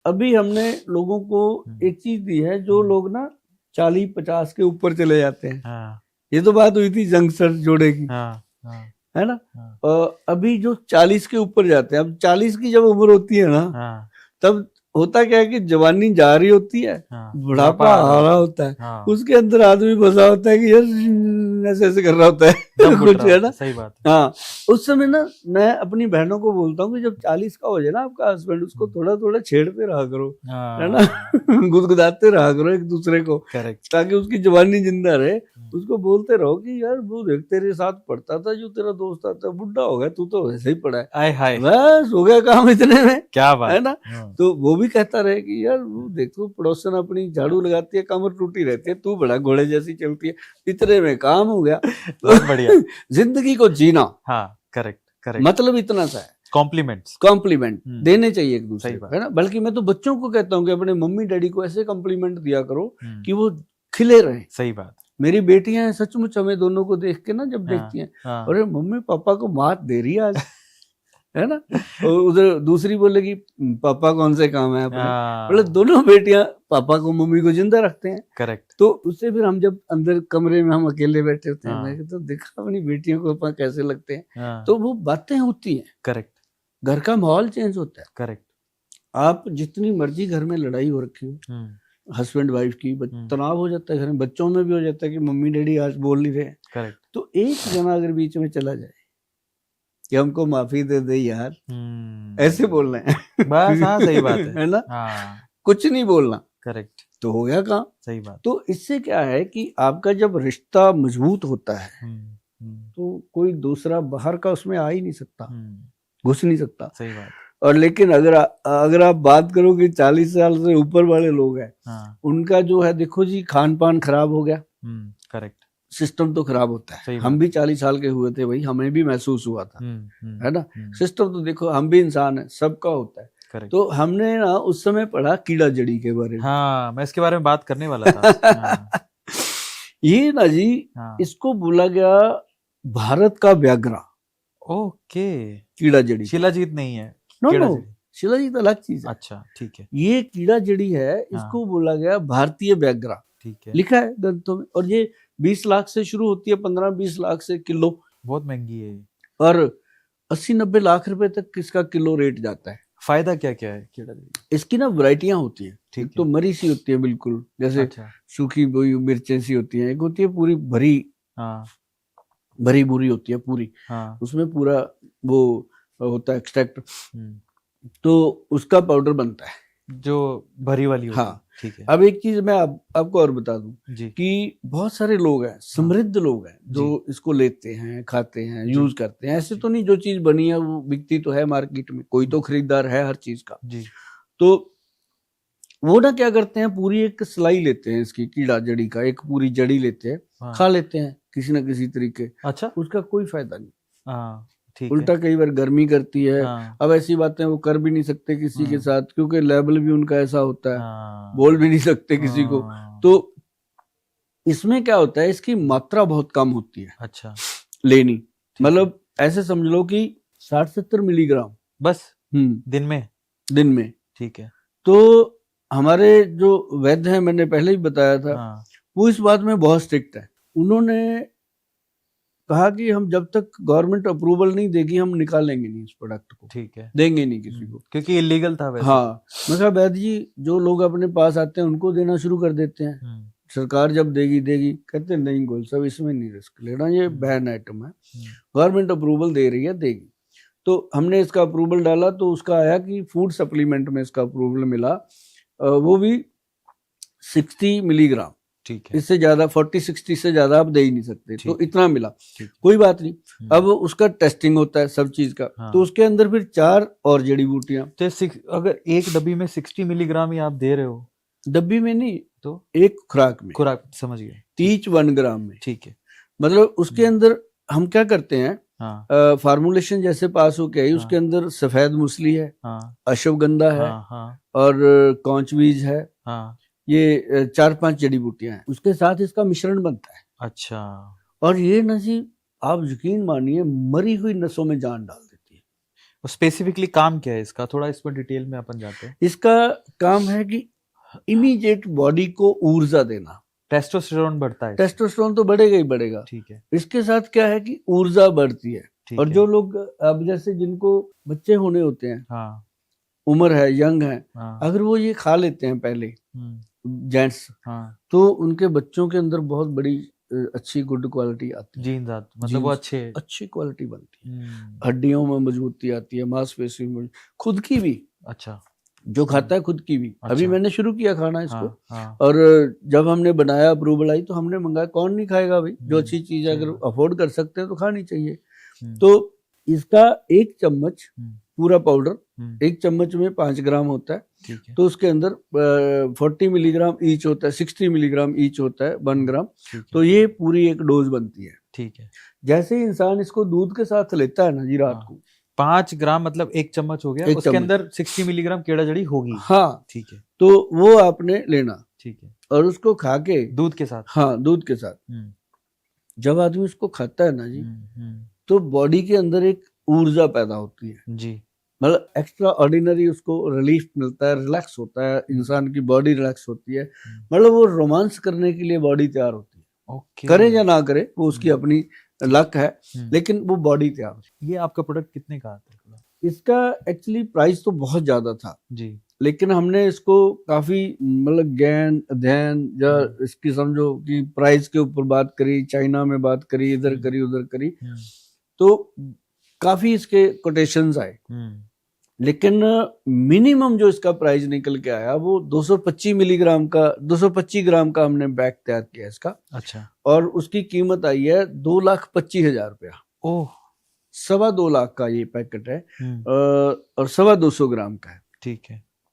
अभी हमने लोगों को एक चीज दी है, जो लोग ना 40-50 के ऊपर चले जाते हैं। हाँ ये तो बात हुई थी जंक्शन जोड़े की, हाँ हाँ है ना। हाँ अभी जो 40 के ऊपर जाते हैं, अब 40 की जब उम्र होती है ना, हाँ तब होता क्या है कि जवानी जा रही होती है, हाँ, बुढ़ापा आ रहा होता है। हाँ, उसके अंदर आदमी फंसा होता है कि यार ऐसे ऐसे कर रहा होता है दम घुट कुछ, रहा है होता ना। है, सही बात है। हाँ, उस समय ना मैं अपनी बहनों को बोलता हूँ कि जब 40 का हो जाए ना आपका हस्बैंड, उसको थोड़ा थोड़ा छेड़ते रहा करो, है ना हाँ गुदगुदाते रहा करो एक दूसरे को, करेक्ट। ताकि उसकी जवानी जिंदा रहे। उसको बोलते रहो कि यार वो देख तेरे साथ पढ़ता था, जो तेरा दोस्त आता, बुढ़ा हो गया, तू तो वैसे ही पड़ा है, आय हाय, बस हो गया काम इतने में, क्या बात है ना। तो वो भी कहता रहे कि यार वो देख, तू पड़ोसन अपनी झाड़ू लगाती है, कमर टूटी रहती है, तू बड़ा घोड़े जैसी चलती है, इतने में काम हो गया। बहुत बढ़िया। जिंदगी को जीना, हाँ करेक्ट करेक्ट, मतलब इतना सा है। कॉम्प्लीमेंट्स कॉम्प्लीमेंट देने चाहिए एक दूसरे सही को, बात। है ना। बल्कि मैं तो बच्चों को कहता हूँ कि अपने मम्मी डैडी को ऐसे कॉम्प्लीमेंट दिया करो कि वो खिले रहे। सही बात। मेरी बेटियां हैं, सचमुच हमें दोनों को देख के ना जब हाँ, देखती हैं, हाँ, अरे मम्मी पापा को मात दे रही है आज, है ना। और उधर दूसरी बोलेगी पापा कौन से काम है अपने, मतलब दोनों बेटियां पापा को मम्मी को जिंदा रखते हैं। करेक्ट। तो उससे फिर हम जब अंदर कमरे में हम अकेले बैठे होते हैं, हाँ, मैं कहता हूं, देखा अपनी बेटियों को अपन कैसे लगते हैं। हाँ, तो वो बातें होती हैं, करेक्ट घर का माहौल चेंज होता है। करेक्ट। आप जितनी मर्जी घर में लड़ाई हो रखी हो, हस्बैंड वाइफ की, तनाव हो जाता है घर में, बच्चों में भी हो जाता है कि मम्मी डैडी आज बोल नहीं रहे, करेक्ट। तो एक जना अगर बीच में चला जाए कि हमको माफी दे दे यार, ऐसे बोलना है बस, हाँ सही बात है ना। हाँ कुछ नहीं बोलना, करेक्ट, तो हो गया काम। सही बात। तो इससे क्या है कि आपका जब रिश्ता मजबूत होता है, तो कोई दूसरा बाहर का उसमें आ ही नहीं सकता, घुस नहीं सकता। सही बात। और लेकिन अगर आप बात करो कि 40 साल से ऊपर वाले लोग हैं, उनका जो है, देखो जी, खान पान खराब हो गया, करेक्ट, सिस्टम तो खराब होता है। हम भी 40 साल के हुए थे भाई, हमें भी महसूस हुआ था, है ना। सिस्टम तो देखो, हम भी इंसान है, सबका होता है। तो हमने ना उस समय पढ़ा कीड़ा जड़ी के बारे में। हाँ, मैं इसके बारे में बात करने वाला था। ये ना जी, इसको बोला गया भारत का व्याघ्रा। ओके, कीड़ा जड़ी, शिलाजीत नहीं है। नो, शिलाजीत अलग चीज है। अच्छा ठीक है। ये कीड़ा जड़ी है, इसको बोला गया भारतीय व्याघ्रा, ठीक है, लिखा है ग्रंथों में। और ये 20 लाख से शुरू होती है, 15-20 लाख से किलो, बहुत महंगी है। और 80-90 लाख रुपए तक इसका किलो रेट जाता है। फायदा क्या क्या है कीड़ा जड़ी? इसकी ना वैरायटियां होती हैं। एक तो मरी सी होती है बिल्कुल, जैसे सूखी हुई मिर्चें सी होती हैं। एक होती है पूरी भरी, भरी भूरी होती है पूरी, उसमें पूरा वो होता है एक्सट्रैक्ट, तो उसका पाउडर बनता है, जो भरी वाली होती है। हाँ ठीक है। अब एक चीज मैं आपको और बता दूं कि बहुत सारे लोग हैं, समृद्ध लोग हैं, जो इसको लेते हैं, खाते हैं, यूज करते हैं। ऐसे तो नहीं, जो चीज बनी है वो बिकती तो है मार्केट में, कोई तो खरीदार है हर चीज का। तो वो ना क्या करते हैं, पूरी एक सिलाई लेते हैं इसकी, कीड़ा जड़ी का, एक पूरी जड़ी लेते हैं, खा लेते हैं किसी ना किसी तरीके। अच्छा, उसका कोई फायदा नहीं, ठीक उल्टा कई बार गर्मी करती है। अब ऐसी बातें वो कर भी नहीं सकते किसी के साथ, क्योंकि लेवल भी उनका ऐसा होता है, बोल भी नहीं सकते किसी को। तो इसमें क्या होता है, इसकी मात्रा बहुत कम होती है। अच्छा, लेनी, मतलब ऐसे समझ लो कि 60-70 मिलीग्राम बस दिन में। ठीक है। तो हमारे जो वैद्य हैं, मैंने पहले ही बताया था, वो इस बात में बहुत स्ट्रिक्ट है। उन्होंने कहा कि हम जब तक गवर्नमेंट अप्रूवल नहीं देगी, हम निकालेंगे नहीं इस प्रोडक्ट को, ठीक है, देंगे नहीं किसी को, क्योंकि इलीगल था वैसे। हाँ, मैं कहा वैद्य जी, जो लोग अपने पास आते हैं उनको देना शुरू कर देते हैं, सरकार जब देगी। कहते नहीं गोल सब, इसमें नहीं रिस्क लेना, ये बैन आइटम है, गवर्नमेंट अप्रूवल दे रही है, देगी। तो हमने इसका अप्रूवल डाला, तो उसका आया कि फूड सप्लीमेंट में इसका अप्रूवल मिला, वो भी 60 मिलीग्राम। ठीक है, इससे ज्यादा 40-60 से ज्यादा आप दे ही नहीं सकते, तो इतना मिला, कोई बात नहीं। अब उसका टेस्टिंग होता है सब चीज का, तो उसके अंदर फिर 4 और जड़ी बूटियां। तो अगर एक डब्बी में 60 मिलीग्राम ही आप दे रहे हो, डब्बी में नहीं तो एक खुराक में, समझ गए, 30 ग्राम में, ठीक है। मतलब उसके अंदर हम क्या करते हैं, फार्मूलेशन जैसे पास हो के आई, उसके अंदर सफेद मूसली है, अश्वगंधा है, और कौच बीज है, ये 4-5 जड़ी बूटियां हैं, उसके साथ इसका मिश्रण बनता है। अच्छा, और ये नसी आप यकीन मानिए मरी हुई नसों में जान डाल देती है। स्पेसिफिकली काम क्या है इसका, थोड़ा इसमें डिटेल में अपन जाते हैं। इसका काम है कि इमीडिएट बॉडी को ऊर्जा देना। टेस्टोस्टेरोन बढ़ता है, टेस्टोस्टेरोन तो बढ़ेगा ही बढ़ेगा, ठीक है। इसके साथ क्या है कि ऊर्जा बढ़ती है। और है। जो लोग अब जैसे जिनको बच्चे होने होते हैं, हाँ, उम्र है, यंग है, हाँ, अगर वो ये खा लेते हैं पहले जेंट्स, हाँ, तो उनके बच्चों के अंदर बहुत बड़ी अच्छी गुड क्वालिटी आती है, जीन्स मतलब वो अच्छी क्वालिटी बनती है, हड्डियों में मजबूती आती है, मांसपेशियों में, खुद की भी। अच्छा, जो खाता है खुद की भी। अच्छा। अभी मैंने शुरू किया खाना इसको। हाँ। और जब हमने बनाया, अप्रूवल आई, तो हमने मंगाया। कौन नहीं खाएगा भाई, जो अच्छी चीज है, अगर अफोर्ड कर सकते हैं तो खानी चाहिए। तो इसका 1 चम्मच पूरा पाउडर, 1 चम्मच में 5 ग्राम होता है, ठीक है। तो उसके अंदर 40 मिलीग्राम ईच होता है, 60 मिलीग्राम ईच होता है 1 ग्राम, तो ये पूरी एक डोज बनती है। ठीक है। जैसे ही इंसान इसको दूध के साथ लेता है ना जी, रात को 5 ग्राम मतलब 1 चम्मच हो गया, उसके अंदर 60 मिलीग्राम केड़ा जड़ी होगी। हाँ, ठीक है। तो वो आपने लेना, ठीक है, और उसको खा के दूध के साथ। हाँ, दूध के साथ जब आदमी उसको खाता है ना जी, तो बॉडी के अंदर एक ऊर्जा पैदा होती है जी, मतलब एक्स्ट्रा ऑर्डिनरी, उसको रिलीफ मिलता है, रिलैक्स होता है, इंसान की बॉडी रिलैक्स होती है, मतलब वो रोमांस करने के लिए बॉडी तैयार होती है। ओके। करे या ना करे वो उसकी अपनी लक है, लेकिन वो बॉडी तैयार होती है। ये आपका प्रोडक्ट कितने का आता है? इसका एक्चुअली प्राइस तो बहुत ज्यादा था जी, लेकिन हमने इसको काफी मतलब ज्ञान अध्ययन या इसकी समझो कि प्राइस के ऊपर बात करी, चाइना में बात करी, इधर करी उधर करी, तो काफी इसके कोटेशंस आए, लेकिन मिनिमम जो इसका प्राइस निकल के आया वो 225 मिलीग्राम का, 225 ग्राम का हमने बैग तैयार किया इसका। अच्छा। और उसकी कीमत आई है 2,25,000 रुपया। ओह, 2.25 लाख का ये पैकेट है, और 225 ग्राम का है। ठीक है।